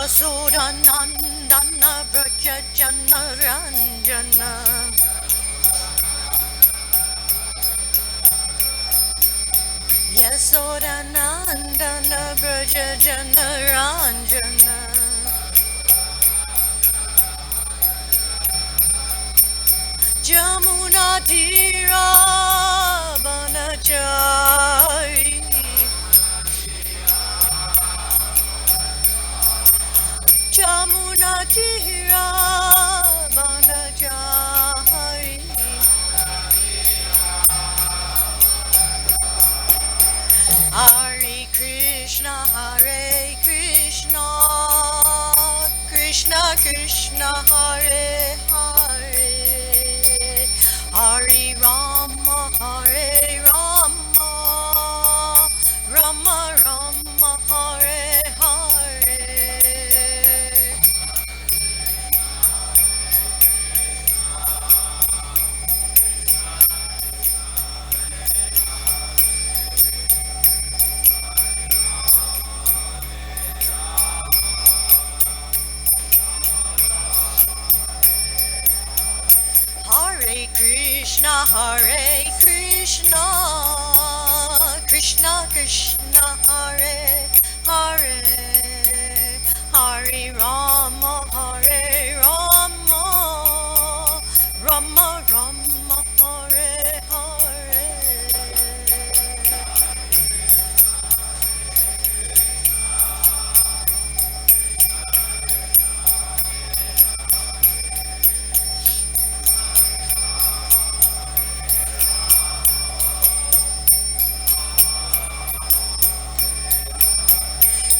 Yasodanandana Braja Jana Ranjana Yasodanandana Braja Jana Ranjana Jamuna Tira Banachari Jamuna Tira Banachari Hare Krishna Krishna Krishna Hare Hare Hare Rama Rama Rama Hare Hare Hare Krishna Krishna Krishna Hare Hare Hare Rama Rama Rama Hare Hare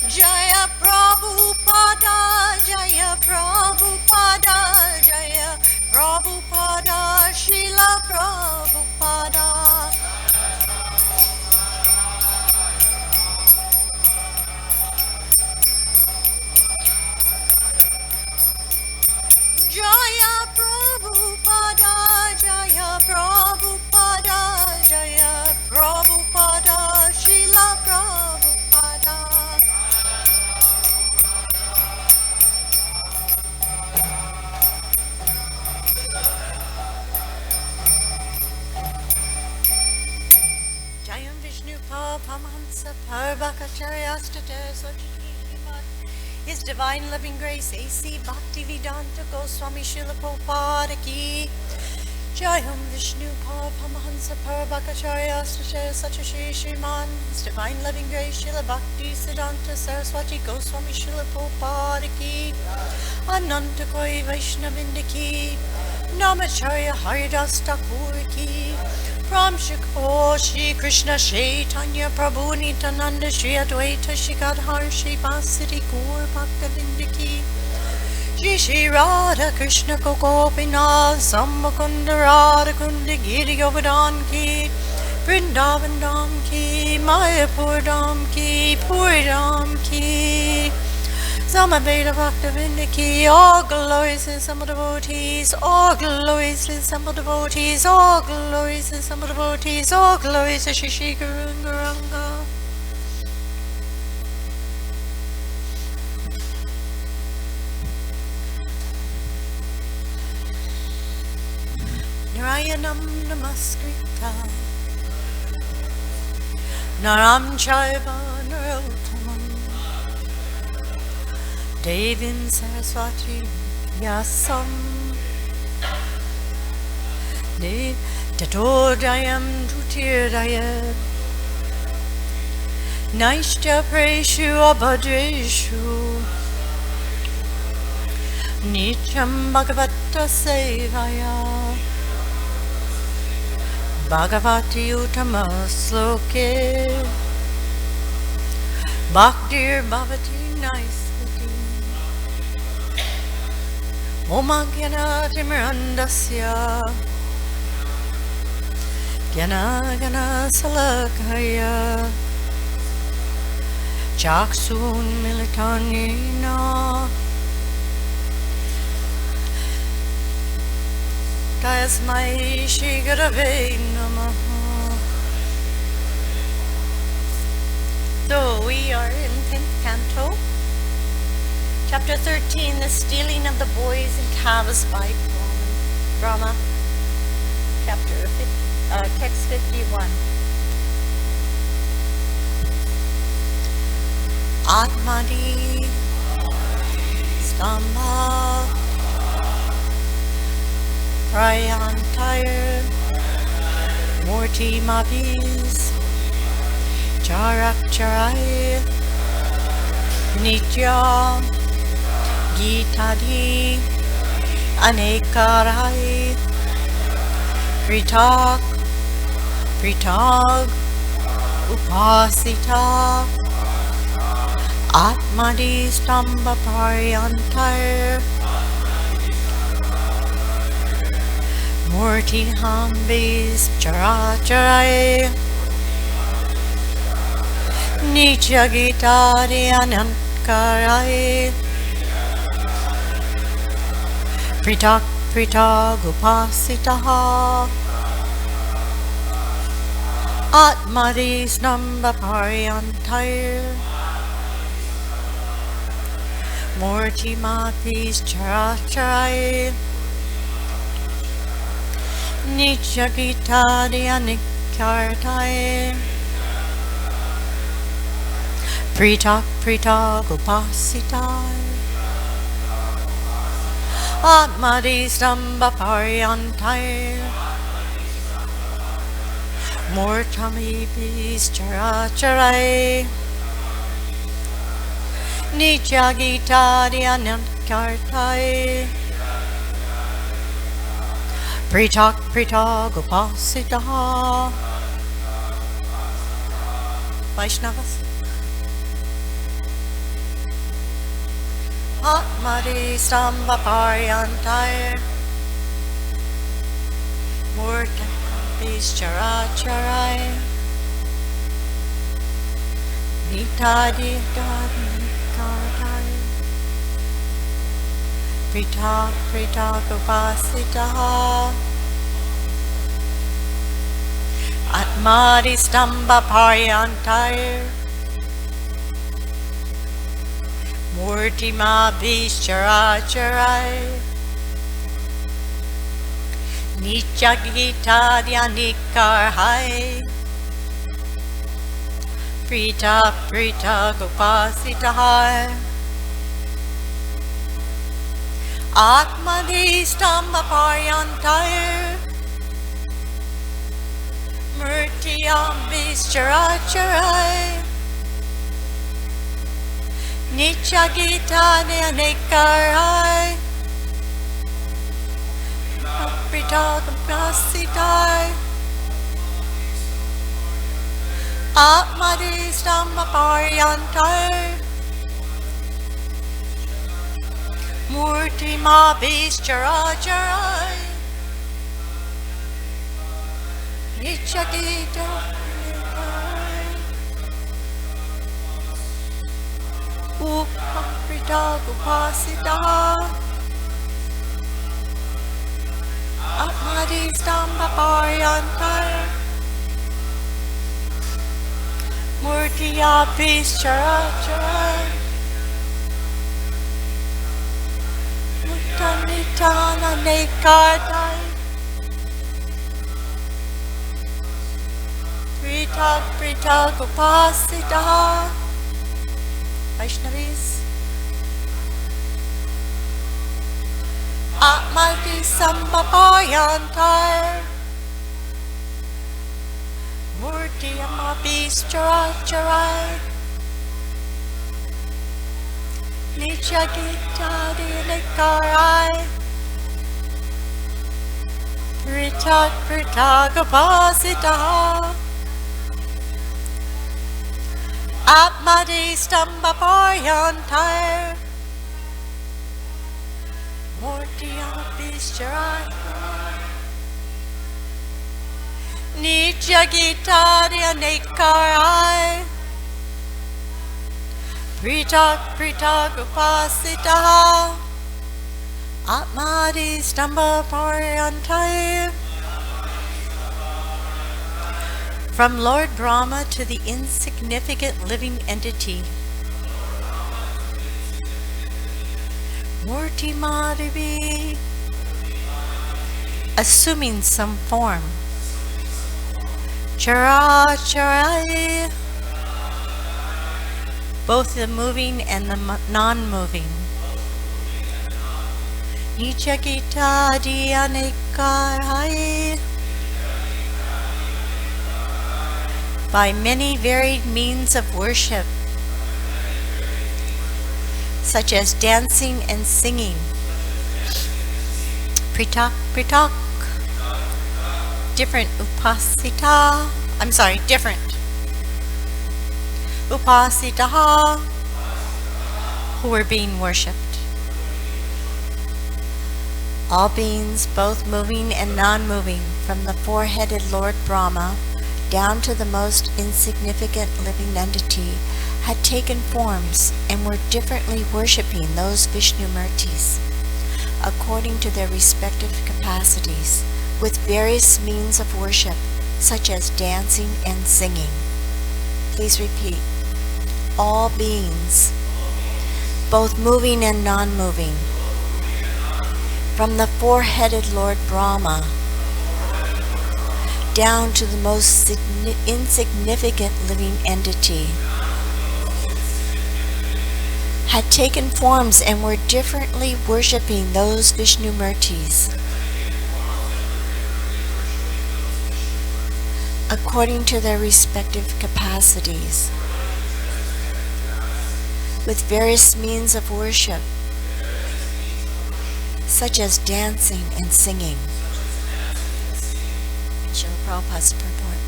Jaya Prabhupada, Jaya Prabhupada, Jaya Prabhupada, Srila Prabhupada. Jaya Prabhupada, Jaya Prabhupada, Jaya Prabhupada, Srila Prabhupada. Jayam Vishnu Paramahansa Parvakacharyastatara Swachitimat His Divine Loving Grace A.C. Bhaktivedanta Goswami Srila Prabhupada Ki Jayam Vishnu Paramahansa Parvakacharyastatara Swachitimat Shriman His Divine Loving Grace Srila Bhakti Siddhanta Saraswati Goswami Srila Prabhupada Ki Ananta Koi Vaishnavinda Ki Namacharya Haridas Thakur Ki From Shri Krishna Chaitanya Prabhu Nityananda Shri Advaita Shri Gadhar Shri Vasiti Gaur Bhaktavinda Ki Shri Radha Krishna Gopinath Sammakunda Radha Kunda Giri Govardhan Ki Vrindavan Dham Ki Mayapur Dham Ki Puri Dham Ki Samaveda Bhaktavinda Ki, all glories in some devotees, all glories in some devotees, all glories in some devotees, all glories to Shri Shri Guranga. Narayanam Namaskritta Naram Chaiva Narottamam Devin Saraswati Yasam Dev Tatodayam Dutirdaya Naishta Preshu Abhadreshu Nityam Bhagavata Sevaya Bhagavati Uttama Sloke Bhaktir Bhavati Naisvati Oma Gyana Timrandasya Gyana Gana Salakaya Chaksun Militanina Tasmai Shri Gurave Namaha. So we are in 10th canto, Chapter 13, the stealing of the boys and calves by Brahma. Text 51. Atmadi Stamba Prayantire Morti Mabis Charak Charai Nitya Gitadi Anekarai Pritag Upasita Atmadi Stamba Paryantar Murti Hambis Characharai Nitya Gitadi Anankarai Pritag Upasitaha Atmadi Stamba Paryantar Morti Mapis Characharai Nitya Gitadi Anikartai Pritag Upasitai Atmadi Stamba Paryantai Mortamipis Characharai Nitya Gitadi Anankartai Pritag Upasitaha Vaishnavas Atmadi Stamba Paryantai Mortamipis Characharai Nitadi Pritag Upasitaha Atmadi Stamba Paryantai Murti Mabis Characharai Nitya Gitadi Anikarhai Pritag Upasitahai Atmadi Stamba Paryantai Murti Ambis Characharai Nitya Gitadi Anekarai Pritag Upasitai Atmadi Stamba Paryantai Murti Mabis Characharai Nitya Gitadi Pritag Upasitaha Atmadi Stamba Paryantai Murti Mabis Characharai Mutanitana Nekartai Pritag Upasitaha Vaishnavis Atmadi Stamba Paryantai Murti Mabis Characharai Nitya Gitadi Anekarai Pritag Upasitaha Atmadi Stamba Paryantai Murti Mabis Characharai Nitya Gitadi Anekarai Pritag Upasitaha Atmadi Stamba Paryantai From Lord Brahma to the insignificant living entity. Murti Madhavi, assuming some form. Chara Charai, both the moving and the non-moving. Nichakita Dianekarai, by many varied means of worship, such as dancing and singing. Pritak, pritak, different different upasitaha, who were being worshipped. All beings, both moving and non-moving, from the four-headed Lord Brahma down to the most insignificant living entity, had taken forms and were differently worshipping those Vishnumurtis, according to their respective capacities, with various means of worship, such as dancing and singing. Please repeat. All beings, both moving and non-moving, from the four-headed Lord Brahma down to the most insignificant living entity, had taken forms and were differently worshipping those Vishnumurtis, according to their respective capacities, with various means of worship, such as dancing and singing. Srila Prabhupada's purport.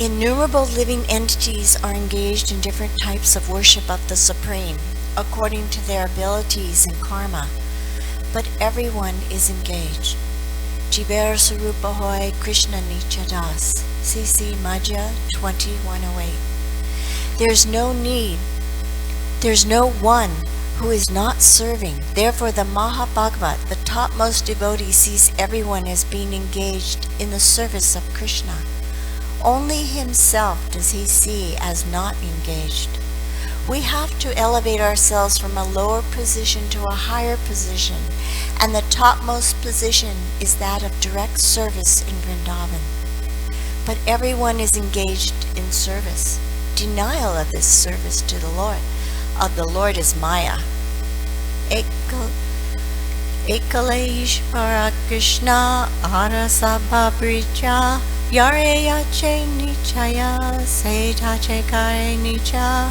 Innumerable living entities are engaged in different types of worship of the Supreme, according to their abilities and karma, but everyone is engaged. Jiver Sarupa Hoy Krishna Nichadas, CC Madhya 2108. There's no one who is not serving. Therefore the Mahabhagavat, the topmost devotee, sees everyone as being engaged in the service of Krishna. Only himself does he see as not engaged. We have to elevate ourselves from a lower position to a higher position, and the topmost position is that of direct service in Vrindavan. But everyone is engaged in service. Denial of this service to the Lord is Maya. Ekaleishvara Krishna Arasabhabricha Yareyache Nichaya Seitache Kare Nicha.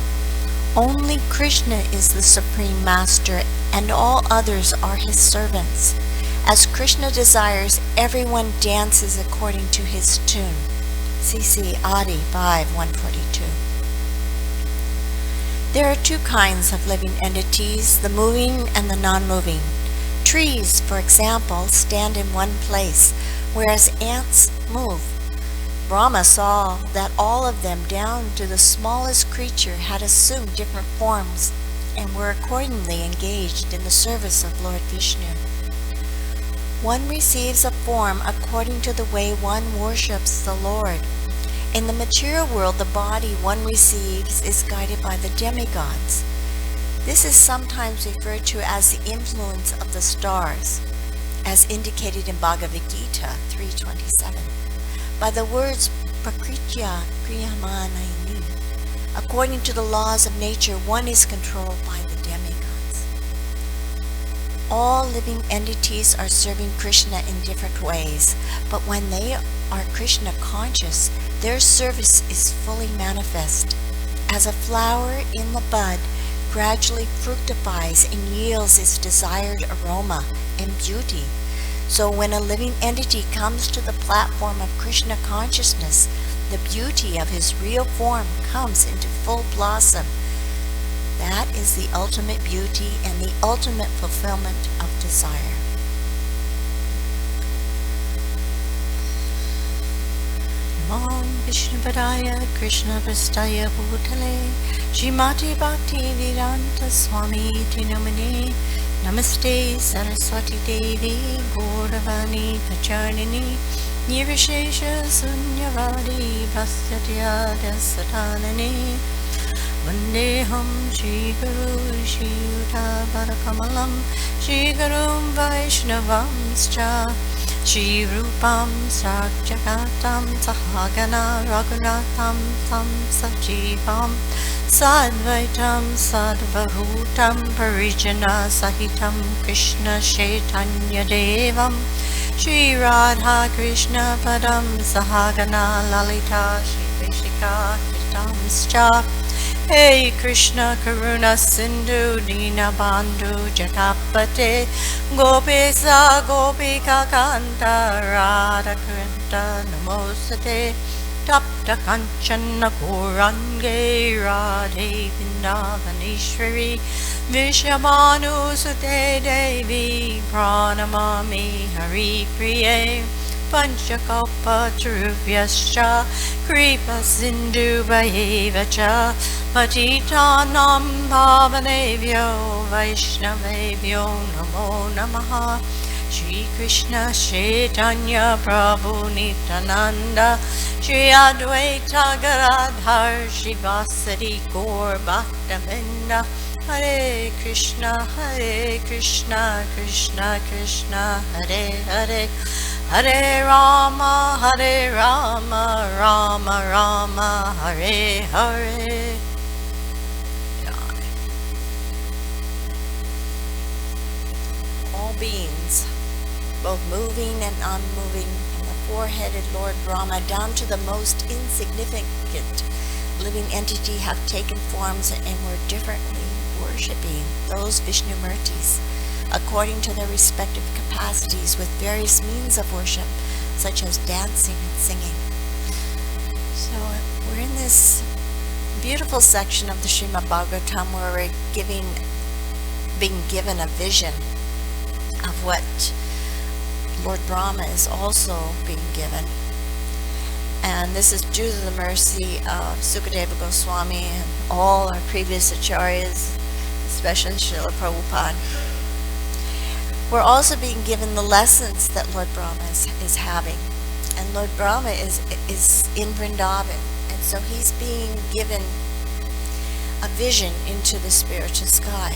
Only Krishna is the Supreme Master, and all others are his servants. As Krishna desires, everyone dances according to his tune. CC Adi 5:142. There are two kinds of living entities, the moving and the non-moving. Trees, for example, stand in one place, whereas ants move. Brahma saw that all of them, down to the smallest creature, had assumed different forms and were accordingly engaged in the service of Lord Vishnu. One receives a form according to the way one worships the Lord. In the material world, the body one receives is guided by the demigods. This is sometimes referred to as the influence of the stars, as indicated in Bhagavad Gita 3:27. By the words Prakritya Kriyamanayini, according to the laws of nature, one is controlled by the demigods. All living entities are serving Krishna in different ways, but when they are Krishna conscious, their service is fully manifest. As a flower in the bud gradually fructifies and yields its desired aroma and beauty, so when a living entity comes to the platform of Krishna consciousness, the beauty of his real form comes into full blossom. That is the ultimate beauty and the ultimate fulfillment of desire. Namo Vishnupadaya Krishna Prastaya Bhutale Srimati Bhakti Vedanta Swami Tinamani Namaste Saraswati Devi Gauravani Pacharnini Nirvishesha Sunyavadi Bhastatyada Satanani Vandeham Shri Guru Shri Yuta Varakamalam Shri Gurum Vaishnavamscha Shri Rupam Sakjagatam Sahagana Raghunatham Tam Sajivam Sadvaitam Sadvahutam Parijana Sahitam Krishna Chaitanya Devam Shri Radha Krishna Padam Sahagana Lalita Shri Vishika Kitamscha Hey Krishna Karuna Sindhu Dinabandhu Jagapate Gopisa Gopika Kanta Radha Krishna Namosate Tapta Kanchana Gorange Radhe Vindavanishwari Vishamanu Sute Devi Pranamami Hari Priye Panchakalpa Taruvyascha Kripa Sindhu Vayevacha Patitanam Bhavanevyo Vaishnavevyo Namo Namaha Shri Krishna Chaitanya Prabhu Nityananda Shri Advaita Gadadhar Shivasati Gaur Bhaktavinda Hare Krishna Krishna Krishna Hare Hare Hare Rama Rama Rama Hare Hare. All beings, both moving and unmoving, from the four-headed Lord Brahma down to the most insignificant living entity, have taken forms and were differently worshipping those Vishnumurtis according to their respective capacities, with various means of worship, such as dancing and singing. So we're in this beautiful section of the Srimad Bhagavatam where we're being given a vision of what Lord Brahma is also being given. And this is due to the mercy of Sukadeva Goswami and all our previous acharyas, especially Srila Prabhupada. We're also being given the lessons that Lord Brahma is having. And Lord Brahma is in Vrindavan. And so he's being given a vision into the spiritual sky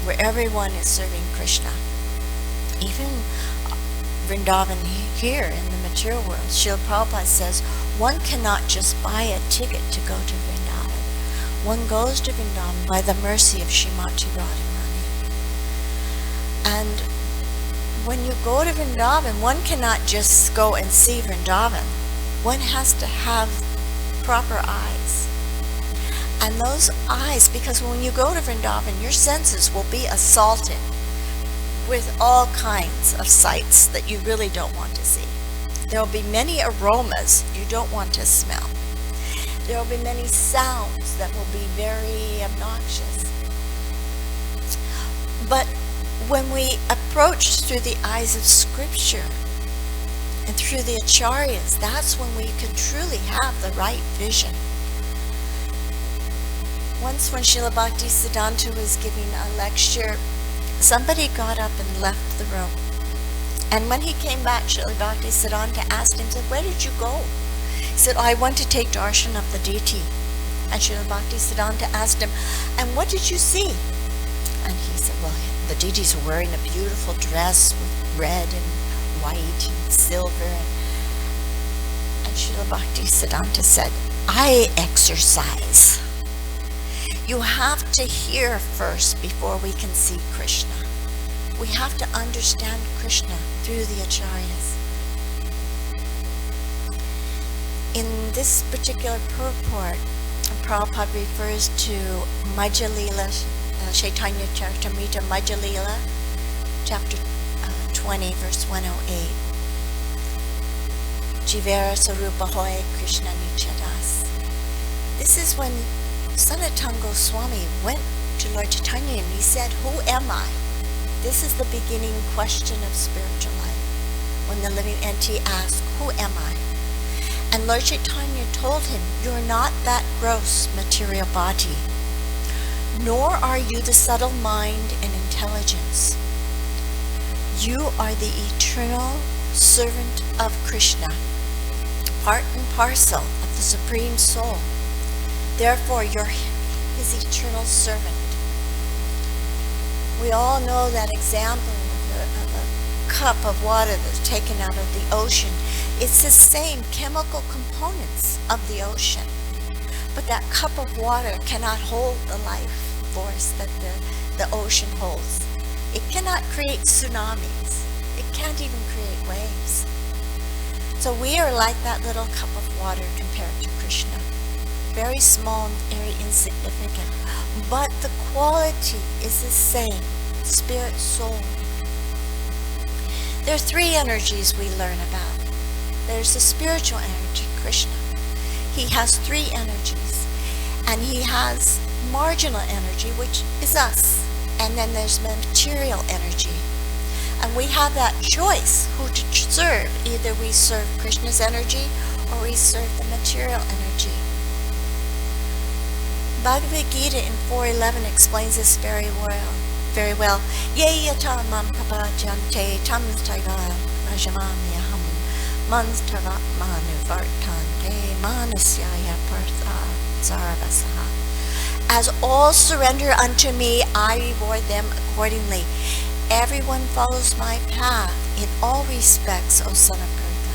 where everyone is serving Krishna. Even Vrindavan here in the material world, Srila Prabhupada says, one cannot just buy a ticket to go to Vrindavan. One goes to Vrindavan by the mercy of Srimati Radharani. And when you go to Vrindavan, one cannot just go and see Vrindavan. One has to have proper eyes. And those eyes, because when you go to Vrindavan, your senses will be assaulted with all kinds of sights that you really don't want to see. There will be many aromas you don't want to smell. There will be many sounds that will be very obnoxious. But when we approach through the eyes of Scripture and through the acharyas, that's when we can truly have the right vision. Once when Srila Bhaktisiddhanta was giving a lecture, somebody got up and left the room. And when he came back, Srila Bhaktisiddhanta asked him, said, "Where did you go?" He said, "I went to take darshan of the deity." And Srila Bhaktisiddhanta asked him, "And what did you see?" And he said, "Well, the deities were wearing a beautiful dress with red and white and silver." And Srila Bhaktisiddhanta said, "I exercise. You have to hear first before we can see Krishna. We have to understand Krishna through the acharyas." In this particular purport, Prabhupada refers to Madhya Lila, Chaitanya Charitamrita Madhya Lila, chapter 20, verse 108. Jivera Sarupa Hoy Krishna Nichadas. This is when Sanatana Goswami went to Lord Chaitanya and he said, "Who am I?" This is the beginning question of spiritual life. When the living entity asked, "Who am I?" And Lord Chaitanya told him, "You're not that gross material body, nor are you the subtle mind and intelligence. You are the eternal servant of Krishna, part and parcel of the Supreme Soul. Therefore, you're his eternal servant. We all know that example of a cup of water that's taken out of the ocean. It's the same chemical components of the ocean. But that cup of water cannot hold the life force that the ocean holds. It cannot create tsunamis. It can't even create waves. So we are like that little cup of water compared to Krishna. Very small, very insignificant. But the quality is the same. Spirit, soul. There are three energies we learn about. There's the spiritual energy, Krishna. He has three energies. And he has marginal energy, which is us. And then there's material energy. And we have that choice who to serve. Either we serve Krishna's energy or we serve the material energy. Bhagavad Gita in 4.11 explains this very well. Ye yata mam prapajante tam taiva rajamamyaham manstara manuvartante manasyaya partha sarvasaha. As all surrender unto me, I reward them accordingly. Everyone follows my path in all respects, O son of Purta.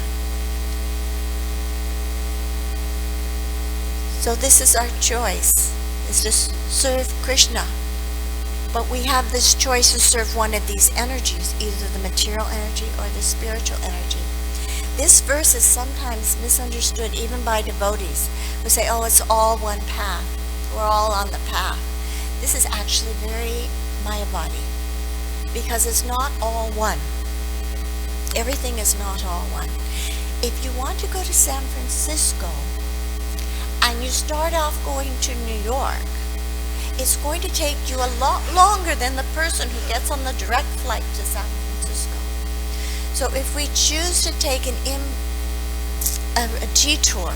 So this is our choice, is to serve Krishna. But we have this choice to serve one of these energies, either the material energy or the spiritual energy. This verse is sometimes misunderstood even by devotees who say, oh, it's all one path. We're all on the path. This is actually very Mayavadi, because it's not all one. Everything is not all one. If you want to go to San Francisco and you start off going to New York, it's going to take you a lot longer than the person who gets on the direct flight to San Francisco. So if we choose to take a detour,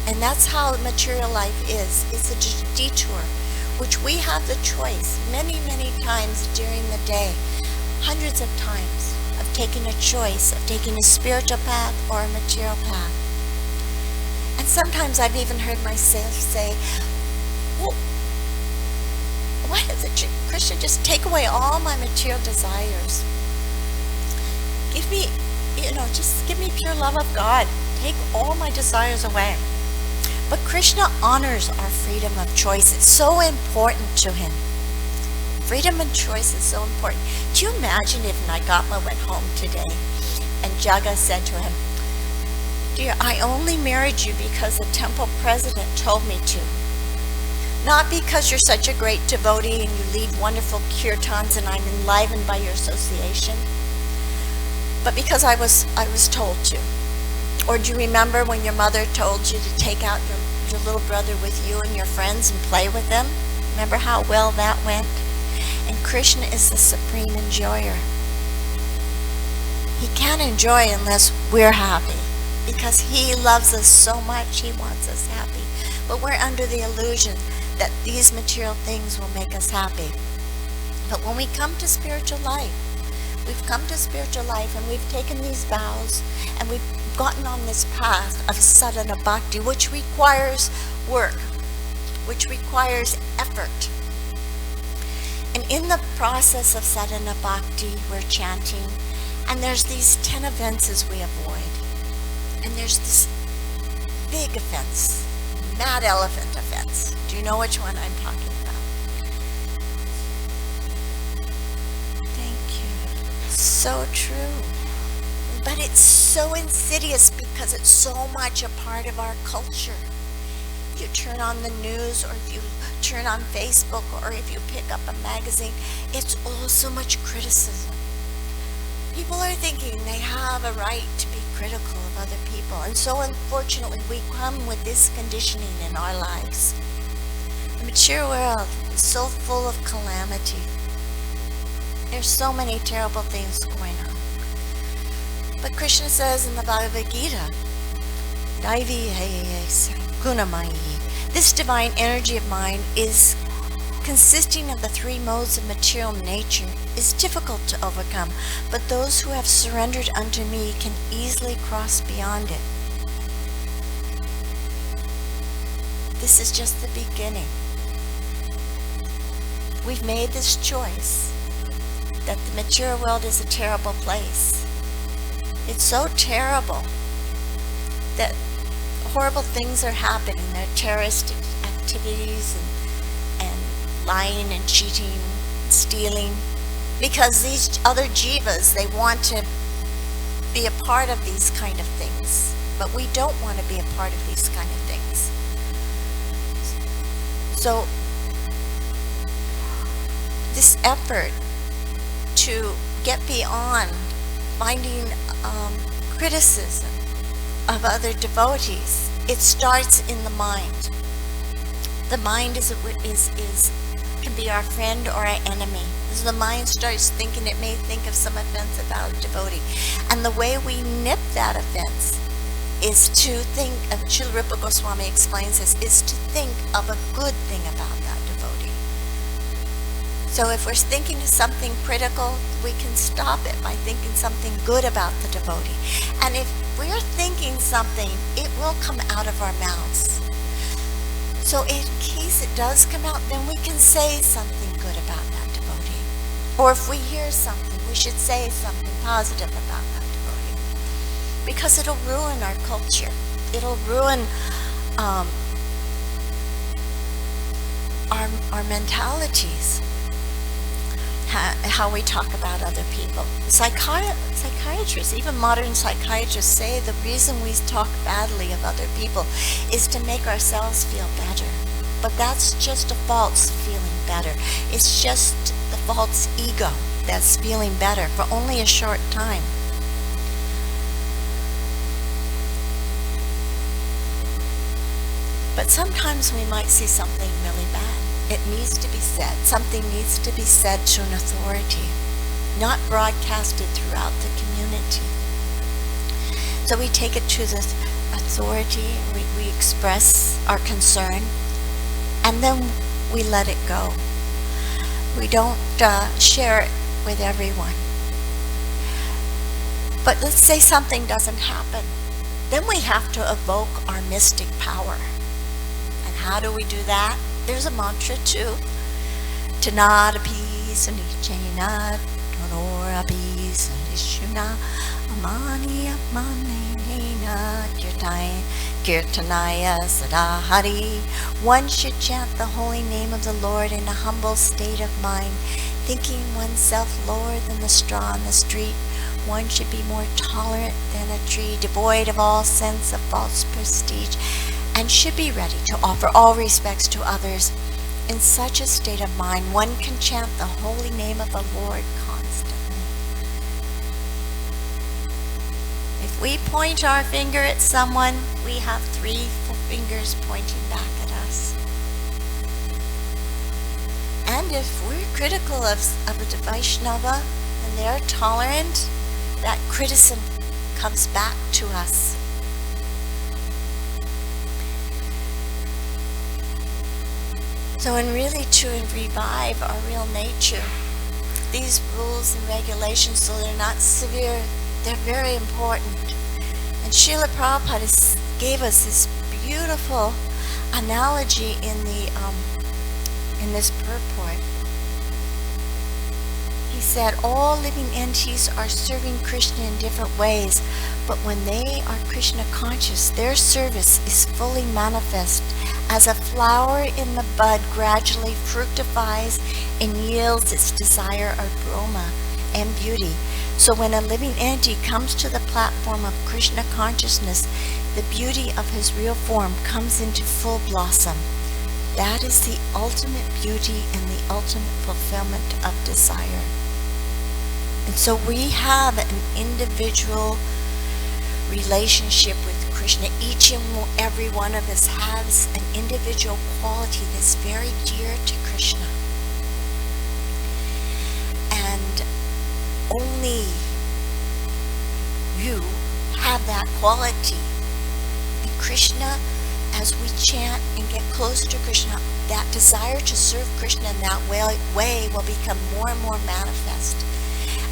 and that's how material life is, it's a detour, which we have the choice many, many times during the day, hundreds of times, of taking a choice, of taking a spiritual path or a material path. And sometimes I've even heard myself say, well, why doesn't Krishna just take away all my material desires? Give me, just give me pure love of God. Take all my desires away. But Krishna honors our freedom of choice. It's so important to him. Freedom of choice is so important. Do you imagine if Nagapatni went home today and Jaga said to him, dear, I only married you because the temple president told me to. Not because you're such a great devotee and you lead wonderful kirtans and I'm enlivened by your association, but because I was told to. Or do you remember when your mother told you to take out your little brother with you and your friends and play with them? Remember how well that went? And Krishna is the supreme enjoyer. He can't enjoy unless we're happy, because he loves us so much, he wants us happy. But we're under the illusion that these material things will make us happy. But when we come to spiritual life, we've come to spiritual life and we've taken these vows and we've gotten on this path of sadhana bhakti, which requires work, which requires effort. And in the process of sadhana bhakti, we're chanting, and there's these 10 offenses we avoid. And there's this big offense, mad elephant offense. Do you know which one I'm talking about? Thank you. So true. But it's so insidious because it's so much a part of our culture. If you turn on the news, or if you turn on Facebook, or if you pick up a magazine, it's all so much criticism. People are thinking they have a right to be critical of other people. And so unfortunately, we come with this conditioning in our lives. The material world is so full of calamity. There's so many terrible things going on. But Krishna says in the Bhagavad Gita, Daivi Gunamayi, this divine energy of mine is consisting of the three modes of material nature, is difficult to overcome, but those who have surrendered unto me can easily cross beyond it. This is just the beginning. we've made this choice that the material world is a terrible place. It's so terrible that horrible things are happening. There are terrorist activities and lying and cheating, and stealing, because these other jivas, they want to be a part of these kind of things. But we don't want to be a part of these kind of things. So this effort to get beyond finding criticism of other devotees, it starts in the mind. The mind can be our friend or our enemy. As the mind starts thinking, it may think of some offense about a devotee. And the way we nip that offense is to think, and Srila Rupa Goswami explains this, is to think of a good thing about that devotee. So if we're thinking of something critical, we can stop it by thinking something good about the devotee. And if we're thinking something, it will come out of our mouths. So in case it does come out, then we can say something good about that devotee. Or if we hear something, we should say something positive about that devotee. Because it'll ruin our culture. It'll ruin our mentalities. How we talk about other people. Psychiatrists, even modern psychiatrists, say the reason we talk badly of other people is to make ourselves feel better. But that's just a false feeling better. It's just the false ego that's feeling better for only a short time. But sometimes we might see something really bad. It needs to be said. Something needs to be said to an authority, not broadcasted throughout the community. So we take it to the authority, we express our concern, and then we let it go. We don't share it with everyone. But let's say something doesn't happen. Then we have to evoke our mystic power. And how do we do that? There's a mantra too. Tanadapi sanichena tonorapi sanishuna amani amanena kirtanaya sadahari. One should chant the holy name of the Lord in a humble state of mind, thinking oneself lower than the straw on the street. One should be more tolerant than a tree, devoid of all sense of false prestige, and should be ready to offer all respects to others. In such a state of mind, one can chant the holy name of the Lord constantly. If we point our finger at someone, we have 3 fingers pointing back at us. And if we're critical of a Vaishnava and they're tolerant, that criticism comes back to us. So in really to revive our real nature, these rules and regulations, so they're not severe, they're very important. And Srila Prabhupada gave us this beautiful analogy in this purport. He said all living entities are serving Krishna in different ways, but when they are Krishna conscious, their service is fully manifest as a flower in the bud gradually fructifies and yields its desire of aroma and beauty. So when a living entity comes to the platform of Krishna consciousness, the beauty of his real form comes into full blossom. That is the ultimate beauty and the ultimate fulfillment of desire. And so we have an individual relationship with Krishna. Each and every one of us has an individual quality that's very dear to Krishna. And only you have that quality. And Krishna, as we chant and get closer to Krishna, that desire to serve Krishna in that way will become more and more manifest.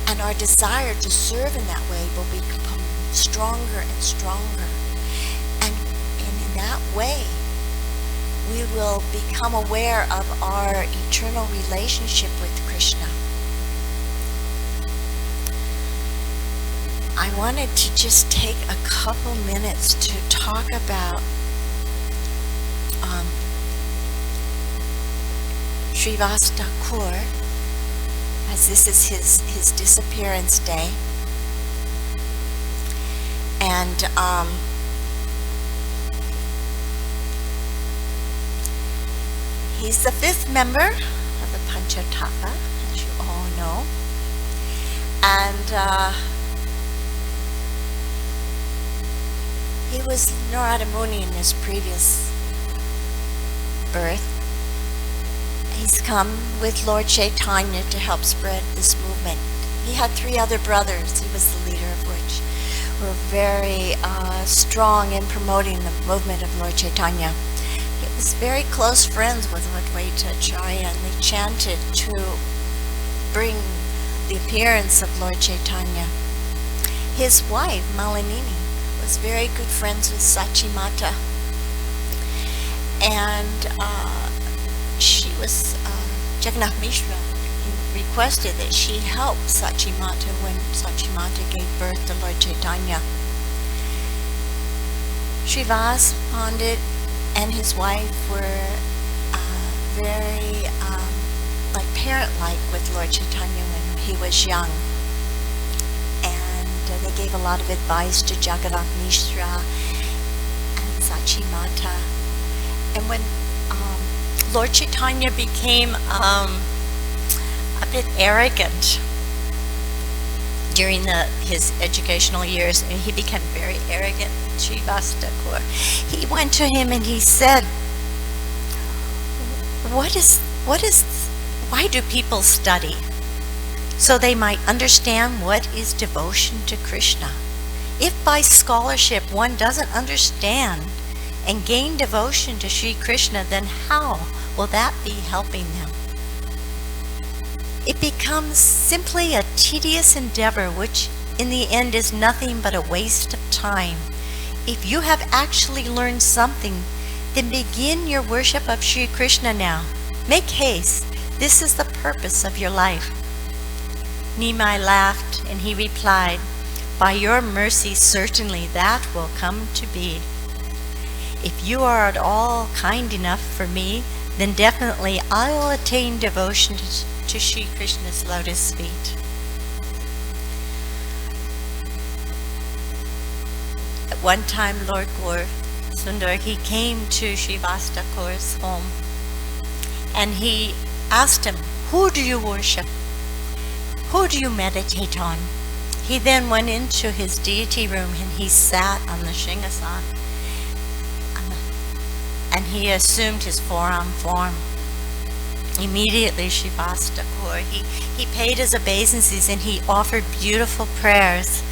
And our desire to serve in that way will become stronger and stronger. And in that way, we will become aware of our eternal relationship with Krishna. I wanted to just take a couple minutes to talk about Srivas Thakur, as this is his disappearance day. And he's the 5th member of the Panchatattva, as you all know. And he was Narada Muni in his previous birth. He's come with Lord Chaitanya to help spread this movement. He had 3 other brothers, he was the leader of which were very strong in promoting the movement of Lord Chaitanya. He was very close friends with Advaita Acharya, and they chanted to bring the appearance of Lord Chaitanya. His wife, Malinini, was very good friends with Sachi Mata, and she was Jagannath Mishra requested that she help Sachi Mata when Sachi Mata gave birth to Lord Chaitanya. Srivas Pandit and his wife were very like parent-like with Lord Chaitanya when he was young, and they gave a lot of advice to Jagannath Mishra and Sachi Mata. And when Lord Chaitanya became a bit arrogant during his educational years, and he became very arrogant, Srivas Thakur, he went to him and he said, why do people study? So they might understand what is devotion to Krishna. If by scholarship one doesn't understand and gain devotion to Sri Krishna, then how will that be helping them? It becomes simply a tedious endeavor, which in the end is nothing but a waste of time. If you have actually learned something, then begin your worship of Sri Krishna now. Make haste. This is the purpose of your life. Nimai laughed, and he replied, "By your mercy, certainly that will come to be. If you are at all kind enough for me, then definitely I will attain devotion to Sri Krishna's lotus feet." At one time, Lord Gaur Sundar, he came to Srivas Thakur's home, and he asked him, "Who do you worship? Who do you meditate on?" He then went into his deity room and he sat on the Shingasan, and he assumed his forearm form. Immediately, Srivas Thakur, he paid his obeisances and he offered beautiful prayers.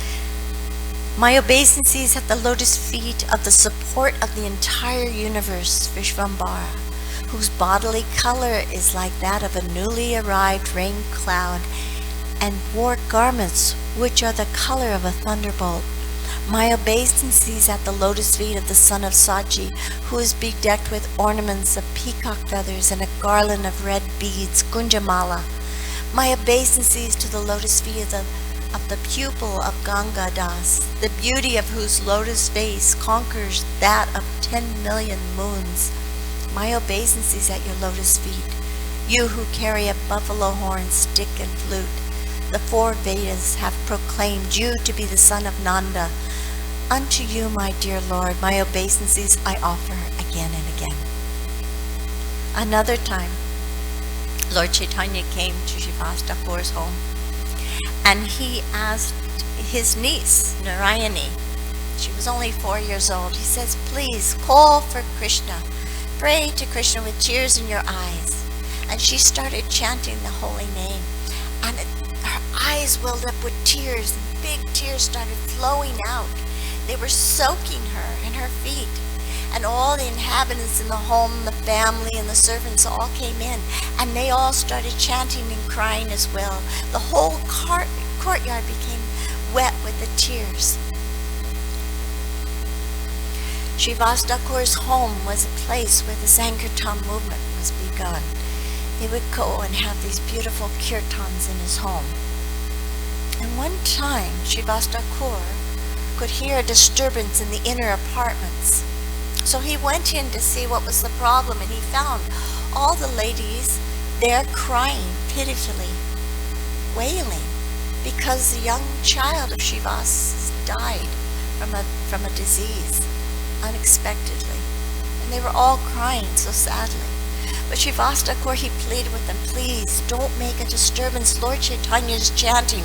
"My obeisances at the lotus feet of the support of the entire universe, Vishvambara, whose bodily color is like that of a newly arrived rain cloud, and wore garments which are the color of a thunderbolt. My obeisances at the lotus feet of the son of Sachi, who is bedecked with ornaments of peacock feathers and a garland of red beads, Kunjamala. My obeisances to the lotus feet of the pupil of Ganga Das, the beauty of whose lotus face conquers that of 10 million moons. My obeisances at your lotus feet, you who carry a buffalo horn, stick, and flute. The 4 Vedas have proclaimed you to be the son of Nanda. Unto you, my dear Lord, my obeisances I offer again and again." Another time, Lord Chaitanya came to Srivas Thakur's home, and he asked his niece, Narayani, she was only 4 years old, he says, "Please call for Krishna. Pray to Krishna with tears in your eyes." And she started chanting the holy name, and her eyes welled up with tears, and big tears started flowing out. They were soaking her and her feet. And all the inhabitants in the home, the family and the servants all came in, and they all started chanting and crying as well. The whole courtyard became wet with the tears. Srivastakur's home was a place where the Sankirtan movement was begun. They would go and have these beautiful kirtans in his home. And one time, Srivastakur could hear a disturbance in the inner apartments. So he went in to see what was the problem, and he found all the ladies there crying pitifully, wailing, because the young child of Srivas died from a disease unexpectedly. And they were all crying so sadly. But Srivastakur, he pleaded with them, please don't make a disturbance. Lord Chaitanya is chanting.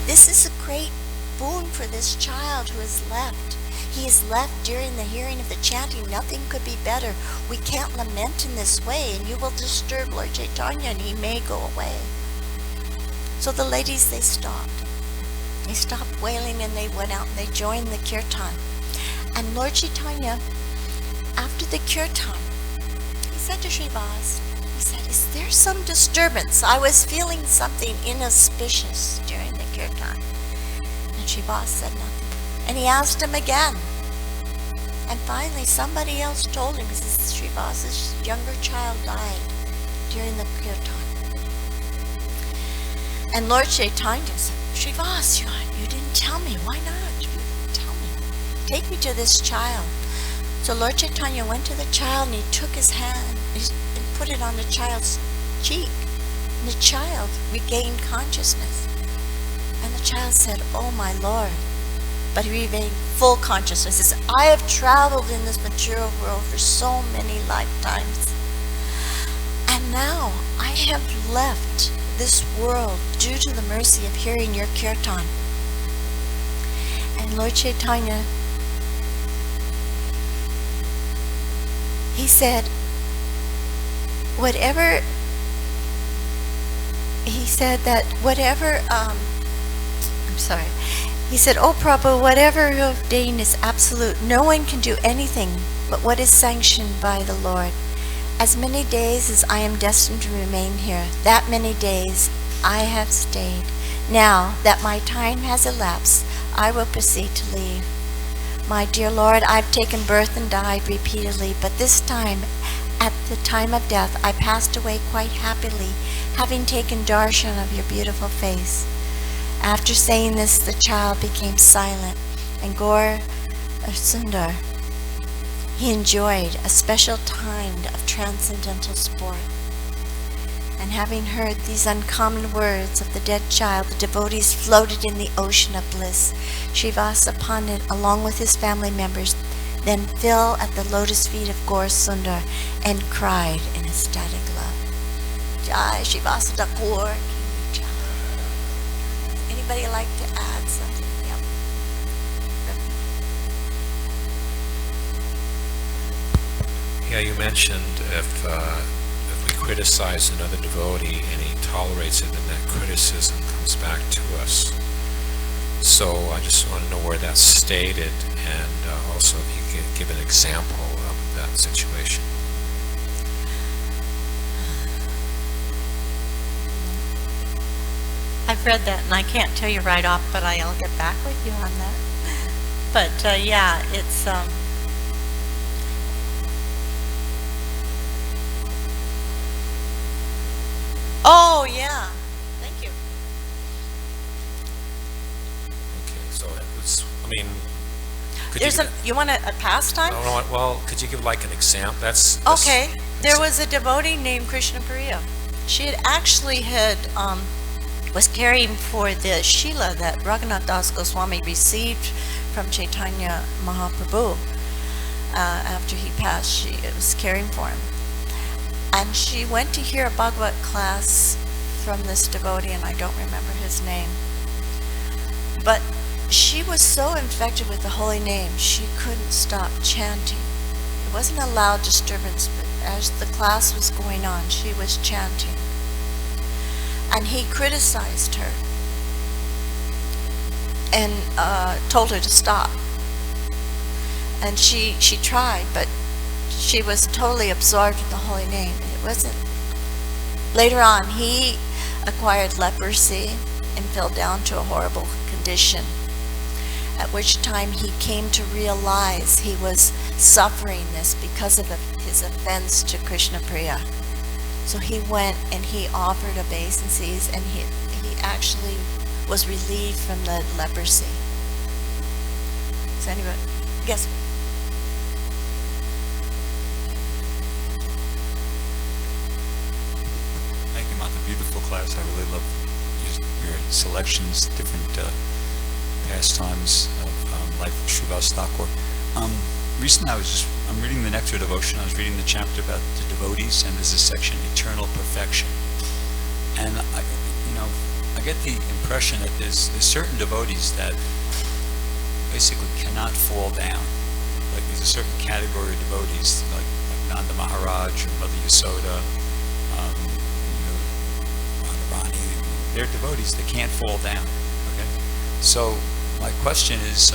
This is a great boon for this child who is left. He is left during the hearing of the chanting. Nothing could be better. We can't lament in this way, and you will disturb Lord Chaitanya, and he may go away. So the ladies, they stopped. They stopped wailing, and they went out and they joined the kirtan. And Lord Chaitanya, after the kirtan, he said to Srivas, he said, is there some disturbance? I was feeling something inauspicious during the kirtan. And Srivas said nothing. And he asked him again. And finally somebody else told him, he says, Srivas's younger child died during the kirtan. And Lord Chaitanya said, Srivas, you didn't tell me. Why not? You didn't tell me. Take me to this child. So Lord Chaitanya went to the child, and he took his hand and put it on the child's cheek. And the child regained consciousness. And the child said, oh my Lord. But he regained full consciousness. He says, I have traveled in this material world for so many lifetimes. And now I have left this world due to the mercy of hearing your kirtan. And Lord Chaitanya, he said, He said, oh Prabhu, whatever you have ordained is absolute. No one can do anything but what is sanctioned by the Lord. As many days as I am destined to remain here, that many days I have stayed. Now that my time has elapsed, I will proceed to leave. My dear Lord, I've taken birth and died repeatedly, but this time, at the time of death, I passed away quite happily, having taken darshan of your beautiful face. After saying this, the child became silent, and Gaur Sundar, he enjoyed a special time of transcendental sport. And having heard these uncommon words of the dead child, the devotees floated in the ocean of bliss. Srivasa Pandit, along with his family members, then fell at the lotus feet of Gaur Sundar and cried in ecstatic love. Jai Srivasa Thakur. Anybody like to add something? Yep. Yeah, you mentioned if we criticize another devotee and he tolerates it, then that criticism comes back to us. So I just want to know where that's stated, and also if you could give an example of that situation. I've read that, and I can't tell you right off, but I'll get back with you on that. But yeah, it's oh yeah, thank you. Okay, so it was, I mean, There's you want a pastime? No, well, could you give like an example? That's Okay. There was a devotee named Krishna Priya. She had actually was caring for the Shila that Raghunath Das Goswami received from Chaitanya Mahaprabhu after he passed. She was caring for him. And she went to hear a Bhagavad class from this devotee, and I don't remember his name. But she was so infected with the holy name, she couldn't stop chanting. It wasn't a loud disturbance, but as the class was going on, she was chanting. And he criticized her and told her to stop. And she tried, but she was totally absorbed in the holy name. It wasn't. Later on, he acquired leprosy and fell down to a horrible condition. at which time he came to realize he was suffering this because of his offense to Krishna Priya. So he went and he offered obeisances, and he actually was relieved from the leprosy. Is anybody? Yes. Thank you, Mata. Beautiful class. I really love your selections, different pastimes of life of Srivas Thakur. Recently, I'm reading the Nectar Devotion. I was reading the chapter about the devotees, and there's a section, Eternal Perfection. And I get the impression that there's certain devotees that basically cannot fall down. Like there's a certain category of devotees, like Nanda Maharaj or Mother Yasoda, Radharani. They're devotees that can't fall down. Okay, so my question is,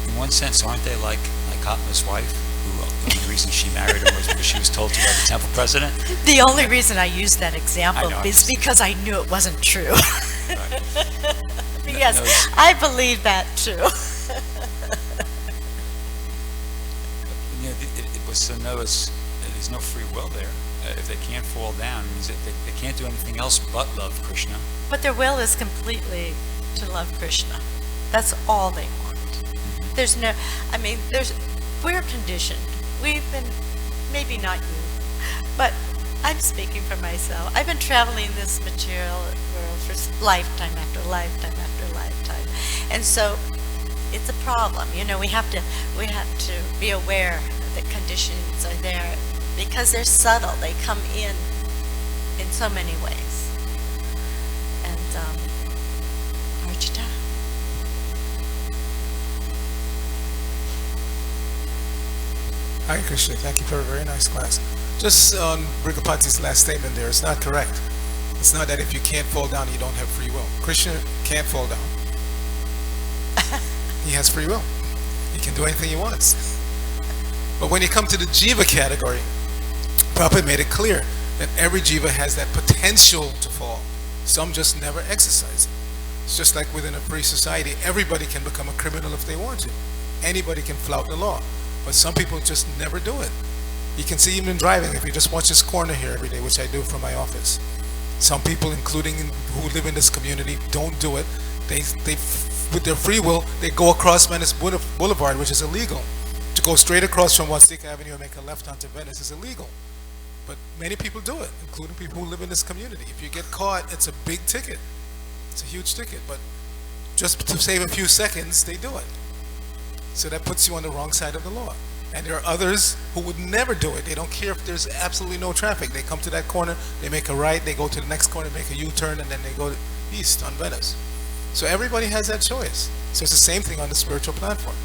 in one sense, aren't they like Atma's wife, who the only reason she married him was because she was told to by the temple president? The only reason I used that example is because I knew it wasn't true. Right. Yes, I believe that too. It was so there's no free will there. If they can't fall down, it means that they can't do anything else but love Krishna. But their will is completely to love Krishna. That's all they want. We're conditioned. We've been, maybe not you, but I'm speaking for myself. I've been traveling this material world for lifetime after lifetime after lifetime. And so it's a problem. We have to be aware that conditions are there because they're subtle. They come in so many ways. And Archita? Hare Krishna, thank you for a very nice class. Just on Brigapati's last statement there, it's not correct. It's not that if you can't fall down, you don't have free will. Krishna can't fall down. He has free will. He can do anything he wants. But when you come to the jiva category, Prabhupada made it clear that every jiva has that potential to fall. Some just never exercise it. It's just like within a free society, everybody can become a criminal if they want to. Anybody can flout the law. But some people just never do it. You can see even in driving, if you just watch this corner here every day, which I do from my office. Some people, including who live in this community, don't do it. They with their free will, they go across Venice Boulevard, which is illegal. To go straight across from Wastika Avenue and make a left onto Venice is illegal. But many people do it, including people who live in this community. If you get caught, it's a big ticket. It's a huge ticket. But just to save a few seconds, they do it. So that puts you on the wrong side of the law. And there are others who would never do it. They don't care if there's absolutely no traffic. They come to that corner, they make a right, they go to the next corner, make a U-turn, and then they go east on Venice. So everybody has that choice. So it's the same thing on the spiritual platform.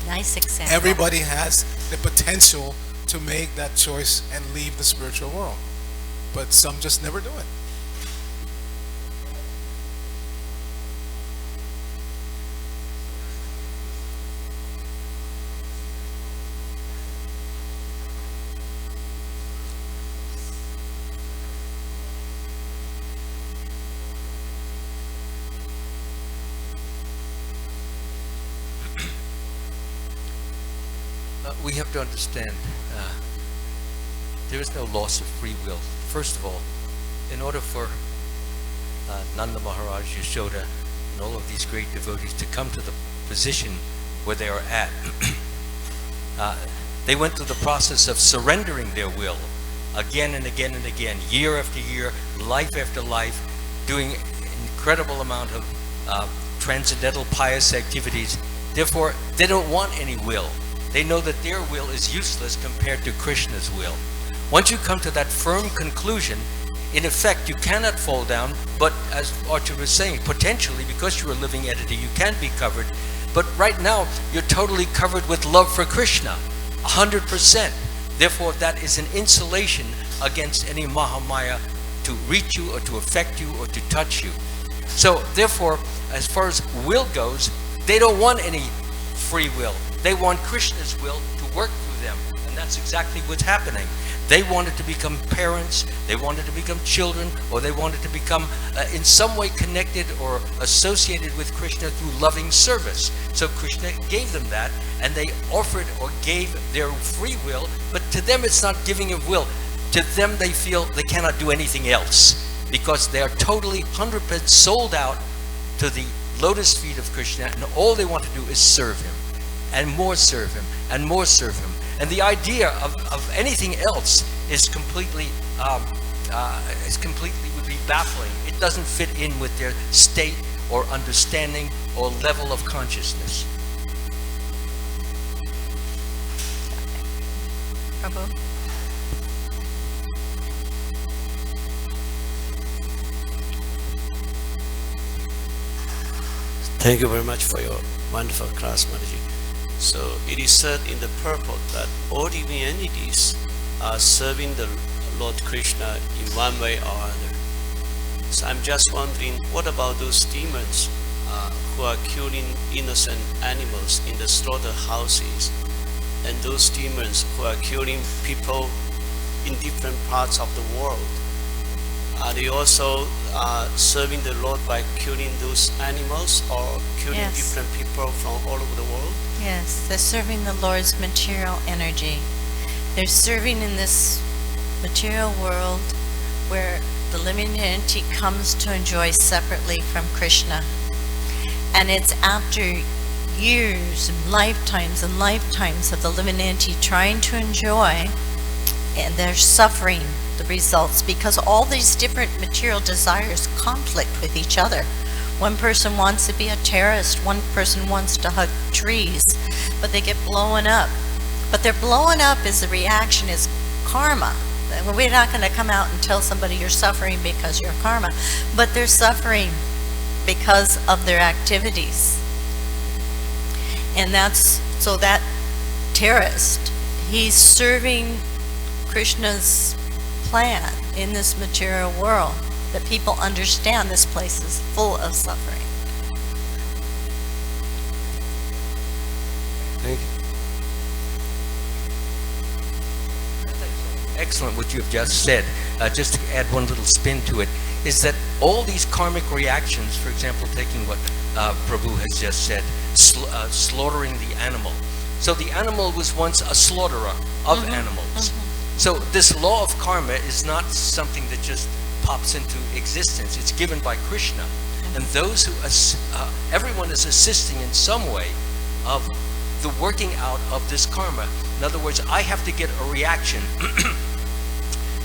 Nice example. Everybody has the potential to make that choice and leave the spiritual world. But some just never do it. We have to understand there is no loss of free will. First of all, in order for Nanda Maharaj, Yashoda, and all of these great devotees to come to the position where they are at, they went through the process of surrendering their will again and again and again, year after year, life after life, doing an incredible amount of transcendental pious activities. Therefore, they don't want any will. They know that their will is useless compared to Krishna's will. Once you come to that firm conclusion, in effect, you cannot fall down, but as Archer was saying, potentially, because you're a living entity, you can be covered. But right now, you're totally covered with love for Krishna, 100%. Therefore, that is an insulation against any Mahamaya to reach you or to affect you or to touch you. So, therefore, as far as will goes, they don't want any free will. They want Krishna's will to work through them, and that's exactly what's happening. They wanted to become parents, they wanted to become children, or they wanted to become in some way connected or associated with Krishna through loving service. So Krishna gave them that, and they offered or gave their free will, but to them it's not giving of will. To them they feel they cannot do anything else, because they are totally 100% sold out to the lotus feet of Krishna, and all they want to do is serve him, and more serve him, and more serve him. And the idea of anything else is completely would be baffling. It doesn't fit in with their state or understanding or level of consciousness. Prabhu? Thank you very much for your wonderful class, Mataji. So it is said in the purport that all living entities are serving the Lord Krishna in one way or other. So I'm just wondering, what about those demons who are killing innocent animals in the slaughterhouses, and those demons who are killing people in different parts of the world? Are they also serving the Lord by killing those animals, or killing Yes. different people from all over the world? Yes, they're serving the Lord's material energy. They're serving in this material world where the living entity comes to enjoy separately from Krishna. And it's after years and lifetimes of the living entity trying to enjoy, and they're suffering the results, because all these different material desires conflict with each other. One person wants to be a terrorist, one person wants to hug trees, but they get blown up. But they're blowing up as a reaction, is karma. We're not going to come out and tell somebody you're suffering because you're karma, but they're suffering because of their activities. And so that terrorist, he's serving Krishna's plan in this material world, that people understand this place is full of suffering. Thank you. Excellent what you have just said. Just to add one little spin to it, is that all these karmic reactions, for example, taking what Prabhu has just said, slaughtering the animal. So the animal was once a slaughterer of animals. So this law of karma is not something that just pops into existence. It's given by Krishna. And those who, everyone is assisting in some way of the working out of this karma. In other words, I have to get a reaction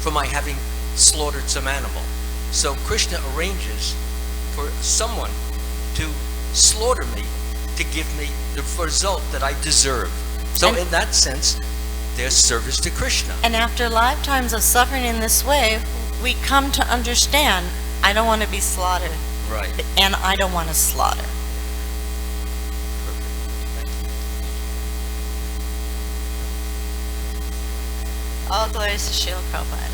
for my having slaughtered some animal. So Krishna arranges for someone to slaughter me to give me the result that I deserve. So in that sense, there's service to Krishna. And after lifetimes of suffering in this way, we come to understand, I don't want to be slaughtered. Right. And I don't want to slaughter. All glories to Srila Prabhupada.